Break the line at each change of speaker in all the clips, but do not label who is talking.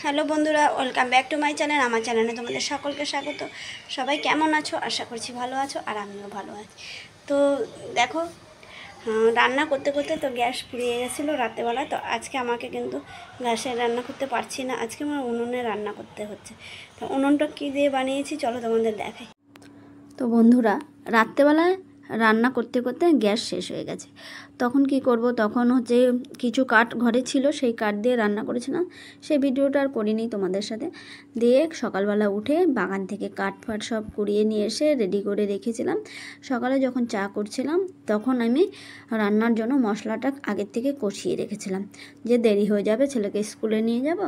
Hello বন্ধুরা, welcome back to my channel. আমার চ্যানেলে তোমাদের সকলকে স্বাগত। সবাই কেমন আছো? আশা করছি ভালো আছো, আর আমিও ভালো আছি। তো দেখো, রান্না করতে করতে তো গ্যাস ফুরিয়ে গেছিলো রাতেবেলা। তো আজকে আমাকে কিন্তু গ্যাসে রান্না করতে পারছি না, আজকে আমার উনুনে রান্না করতে হচ্ছে। তো উনুনটা কী দিয়ে বানিয়েছি চলো তোমাদের দেখাই। তো বন্ধুরা, রাত্রেবেলায় রান্না করতে করতে গ্যাস শেষ হয়ে গেছে। তখন কি করব, তখন হচ্ছে কিছু কাঠ ঘরে ছিল, সেই কাঠ দিয়ে রান্না করেছিলাম। সেই ভিডিওটা আর করিনি তোমাদের সাথে। দিয়ে সকালবেলা উঠে বাগান থেকে কাঠ ফাট সব কুড়িয়ে নিয়ে এসে রেডি করে রেখেছিলাম। সকালে যখন চা করছিলাম তখন আমি রান্নার জন্য মশলাটা আগের থেকে কষিয়ে রেখেছিলাম, যে দেরি হয়ে যাবে, ছেলেকে স্কুলে নিয়ে যাব।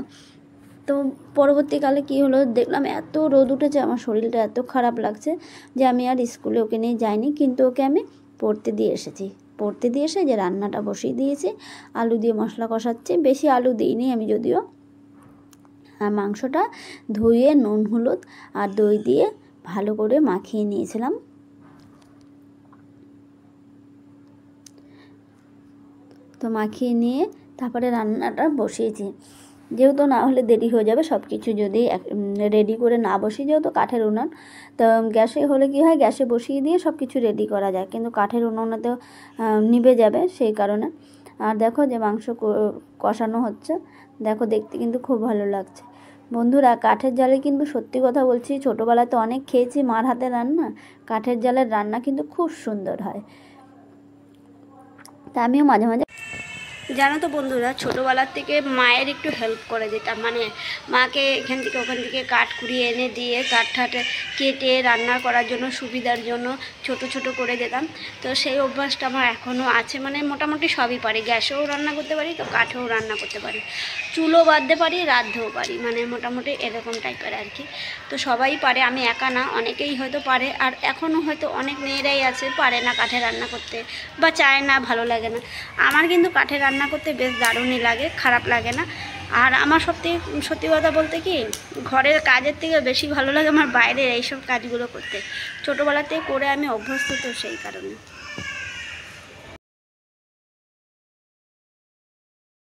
তো পরবর্তীকালে কি হলো, দেখলাম এত রোদ উঠেছে, আমার শরীরটা এত খারাপ লাগছে যে আমি আর স্কুলে ওকে নিয়ে যাইনি, কিন্তু ওকে আমি পড়তে দিয়ে এসেছি। পড়তে দিয়ে এসে যে রান্নাটা বসিয়ে দিয়েছি, আলু দিয়ে মশলা কষাচ্ছি। বেশি আলু দিইনি আমি যদিও। আর মাংসটা ধুয়ে নুন হলুদ আর দই দিয়ে ভালো করে মাখিয়ে নিয়েছিলাম। তো মাখিয়ে নিয়ে তারপরে রান্নাটা বসিয়েছি, যেহেতু না হলে দেরি হয়ে যাবে। সব কিছু যদি রেডি করে না বসিয়ে, যেহেতু কাঠের উনুন, তো গ্যাসে হলে কি হয়, গ্যাসে বসিয়ে দিয়ে সব কিছু রেডি করা যায়, কিন্তু কাঠের উনুনেতেও নিভে যাবে, সেই কারণে। আর দেখো যে মাংস কষানো হচ্ছে, দেখো দেখতে কিন্তু খুব ভালো লাগছে। বন্ধুরা, কাঠের জালে কিন্তু সত্যি কথা বলছি, ছোটোবেলায় তো অনেক খেয়েছি মার হাতে রান্না, কাঠের জালের রান্না কিন্তু খুব সুন্দর হয়। তা আমিও মাঝে মাঝে, জানো তো বন্ধুরা, ছোটোবেলার থেকে মায়ের একটু হেল্প করে দিতাম, মানে মাকে এখান থেকে ওখান থেকে কাঠ কুড়িয়ে এনে দিয়ে কাঠ ঠাট কেটে রান্না করার জন্য সুবিধার জন্য ছোট ছোট করে দিতাম। তো সেই অভ্যাসটা আমার এখনও আছে, মানে মোটামুটি সবই পারি, গ্যাসেও রান্না করতে পারি, তো কাঠেও রান্না করতে পারি, চুলো বাঁধতে পারি, রাঁধতেও পারি, মানে মোটামুটি এরকম টাইপের আর কি। তো সবাই পারে, আমি একা না, অনেকেই হয়তো পারে। আর এখনও হয়তো অনেক মেয়েরাই আছে পারে না কাঠে রান্না করতে, বা চায় না, ভালো লাগে না। আমার কিন্তু কাঠে রান্না করতে বেশ দারুণই লাগে, খারাপ লাগে না। আর আমার সত্যি কথা বলতে কি, ঘরের কাজের থেকে বেশি ভালো লাগে আমার বাইরের এইসব কাজগুলো করতে। ছোটোবেলাতে করে আমি অভ্যস্ত, তো সেই কারণে।